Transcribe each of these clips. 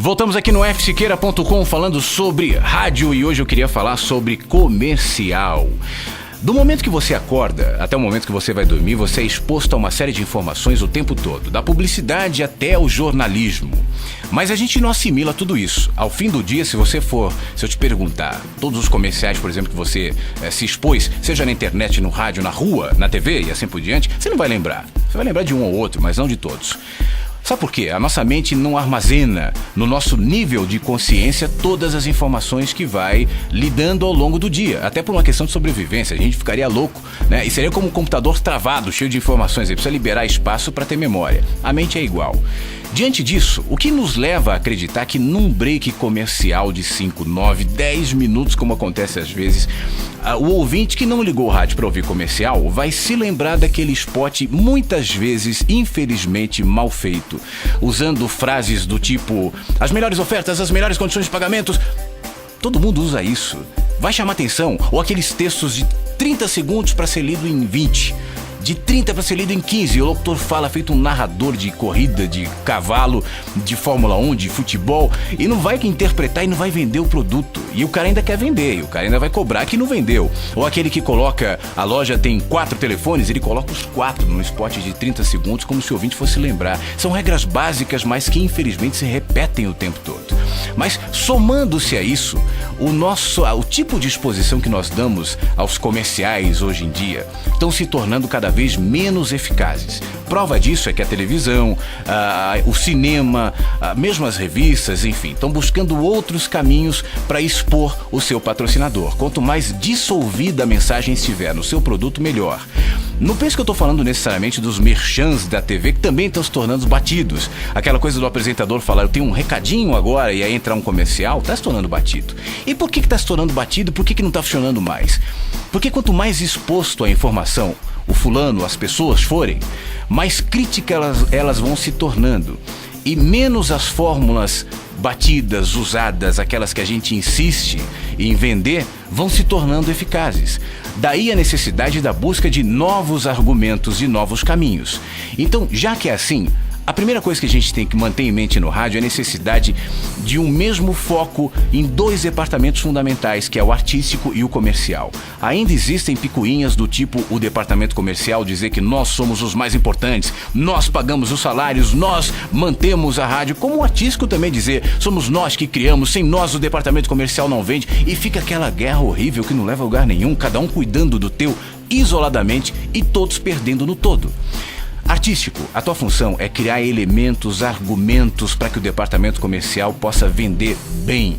Voltamos aqui no fsiqueira.com falando sobre rádio e hoje eu queria falar sobre comercial. Do momento que você acorda até o momento que você vai dormir, você é exposto a uma série de informações o tempo todo, da publicidade até o jornalismo. Mas a gente não assimila tudo isso. Ao fim do dia, se eu te perguntar todos os comerciais, por exemplo, que você se expôs, seja na internet, no rádio, na rua, na TV e assim por diante, você não vai lembrar. Você vai lembrar de um ou outro, mas não de todos. Sabe por quê? A nossa mente não armazena no nosso nível de consciência todas as informações que vai lidando ao longo do dia. Até por uma questão de sobrevivência, a gente ficaria louco, né? E seria como um computador travado, cheio de informações. Ele precisa liberar espaço para ter memória. A mente é igual. Diante disso, o que nos leva a acreditar que num break comercial de 5, 9, 10 minutos, como acontece às vezes, o ouvinte que não ligou o rádio para ouvir comercial vai se lembrar daquele spot muitas vezes, infelizmente, mal feito, usando frases do tipo, as melhores ofertas, as melhores condições de pagamentos. Todo mundo usa isso. Vai chamar atenção? Ou aqueles textos de 30 segundos para ser lido em 20. De 30 para ser lido em 15, o locutor fala feito um narrador de corrida, de cavalo, de Fórmula 1, de futebol, e não vai interpretar e não vai vender o produto. E o cara ainda quer vender, e o cara ainda vai cobrar que não vendeu. Ou aquele que coloca, a loja tem 4 telefones, ele coloca os 4 num spot de 30 segundos, como se o ouvinte fosse lembrar. São regras básicas, mas que infelizmente se repetem o tempo todo. Mas somando-se a isso, o tipo de exposição que nós damos aos comerciais hoje em dia estão se tornando cada vez menos eficazes. Prova disso é que a televisão, o cinema, mesmo as revistas, enfim, estão buscando outros caminhos para expor o seu patrocinador. Quanto mais dissolvida a mensagem estiver no seu produto, melhor. Não pense que eu estou falando necessariamente dos merchans da TV, que também estão se tornando batidos. Aquela coisa do apresentador falar, eu tenho um recadinho agora, e aí entrar um comercial, está se tornando batido. E por que está se tornando batido? Por que não está funcionando mais? Porque quanto mais exposto à informação o fulano, as pessoas forem, mais críticas elas vão se tornando. E menos as fórmulas batidas, usadas, aquelas que a gente insiste em vender, vão se tornando eficazes. Daí a necessidade da busca de novos argumentos e novos caminhos. Então, já que é assim, a primeira coisa que a gente tem que manter em mente no rádio é a necessidade de um mesmo foco em 2 departamentos fundamentais, que é o artístico e o comercial. Ainda existem picuinhas do tipo o departamento comercial dizer que nós somos os mais importantes, nós pagamos os salários, nós mantemos a rádio, como o artístico também dizer, somos nós que criamos, sem nós o departamento comercial não vende, e fica aquela guerra horrível que não leva a lugar nenhum, cada um cuidando do teu isoladamente e todos perdendo no todo. Artístico, a tua função é criar elementos, argumentos para que o departamento comercial possa vender bem.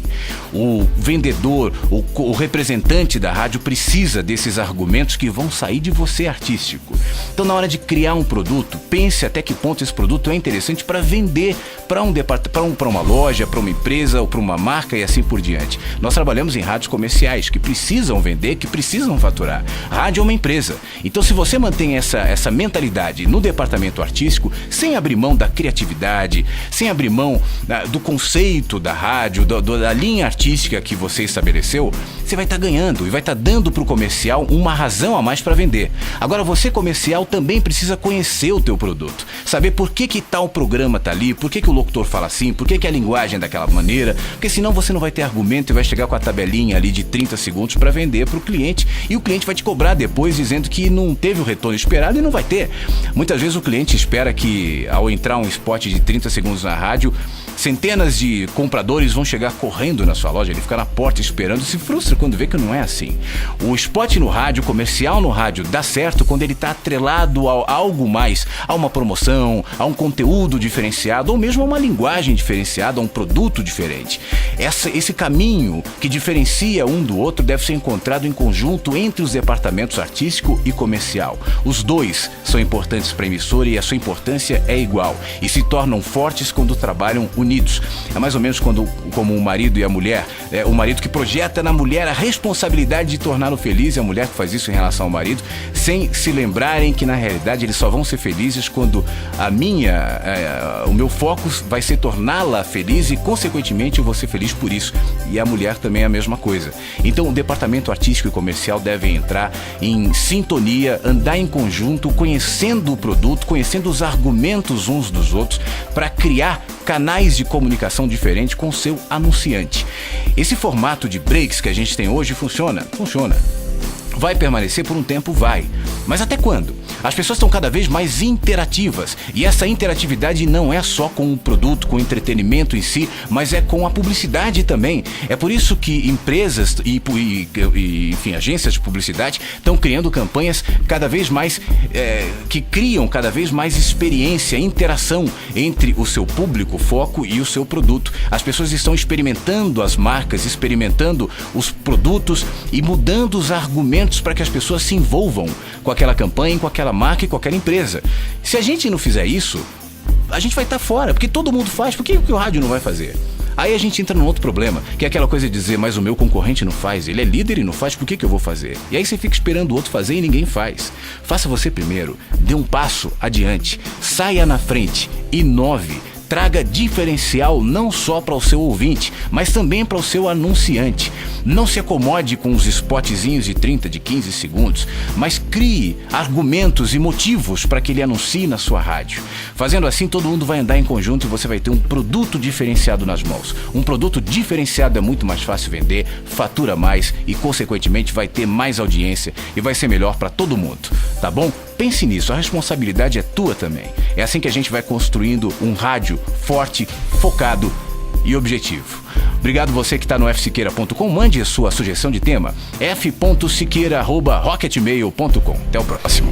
O vendedor, o representante da rádio precisa desses argumentos que vão sair de você, artístico. Então, na hora de criar um produto, pense até que ponto esse produto é interessante para vender para uma loja, para uma empresa ou para uma marca e assim por diante. Nós trabalhamos em rádios comerciais que precisam vender, que precisam faturar. Rádio é uma empresa. Então, se você mantém essa mentalidade no departamento artístico, sem abrir mão da criatividade, sem abrir mão do conceito da rádio, da linha artística que você estabeleceu, você vai estar ganhando e vai estar dando para o comercial uma razão a mais para vender. Agora, você comercial também precisa conhecer o teu produto, saber por que tal programa está ali, por que o locutor fala assim, por que a linguagem é daquela maneira, porque senão você não vai ter argumento e vai chegar com a tabelinha ali de 30 segundos para vender para o cliente, e o cliente vai te cobrar depois dizendo que não teve o retorno esperado e não vai ter. Muitas vezes o cliente espera que, ao entrar um spot de 30 segundos na rádio, centenas de compradores vão chegar correndo na sua loja, ele fica na porta esperando, se frustra quando vê que não é assim. O spot no rádio, comercial no rádio, dá certo quando ele está atrelado a algo mais, a uma promoção, a um conteúdo diferenciado, ou mesmo a uma linguagem diferenciada, a um produto diferente. Esse caminho que diferencia um do outro deve ser encontrado em conjunto entre os departamentos artístico e comercial. Os dois são importantes para a emissora e a sua importância é igual, e se tornam fortes quando trabalham unidos. É mais ou menos como o marido e a mulher, o marido que projeta na mulher a responsabilidade de torná-lo feliz, e a mulher que faz isso em relação ao marido, sem se lembrarem que na realidade eles só vão ser felizes quando o meu foco vai ser torná-la feliz e consequentemente eu vou ser feliz por isso, e a mulher também é a mesma coisa. Então o departamento artístico e comercial devem entrar em sintonia, andar em conjunto, conhecendo o produto, conhecendo os argumentos uns dos outros, para criar canais canais de comunicação diferentes com o seu anunciante. Esse formato de breaks que a gente tem hoje funciona. Vai permanecer por um tempo? Vai. Mas até quando? As pessoas estão cada vez mais interativas. E essa interatividade não é só com o produto, com o entretenimento em si, mas é com a publicidade também. É por isso que empresas e enfim, agências de publicidade estão criando campanhas cada vez mais que criam cada vez mais experiência, interação entre o seu público, foco e o seu produto. As pessoas estão experimentando as marcas, experimentando os produtos e mudando os argumentos para que as pessoas se envolvam com aquela campanha, com aquela marca e com aquela empresa. Se a gente não fizer isso, a gente vai estar fora, porque todo mundo faz. Por que o rádio não vai fazer? Aí a gente entra num outro problema, que é aquela coisa de dizer, mas o meu concorrente não faz, ele é líder e não faz, por que eu vou fazer? E aí você fica esperando o outro fazer e ninguém faz. Faça você primeiro, dê um passo adiante, saia na frente, inove. Traga diferencial não só para o seu ouvinte, mas também para o seu anunciante. Não se acomode com os spotzinhos de 30, de 15 segundos, mas crie argumentos e motivos para que ele anuncie na sua rádio. Fazendo assim, todo mundo vai andar em conjunto e você vai ter um produto diferenciado nas mãos. Um produto diferenciado é muito mais fácil vender, fatura mais e, consequentemente, vai ter mais audiência e vai ser melhor para todo mundo, tá bom? Pense nisso, a responsabilidade é tua também. É assim que a gente vai construindo um rádio forte, focado e objetivo. Obrigado você que está no fsiqueira.com. Mande a sua sugestão de tema f.siqueira@rocketmail.com. Até o próximo.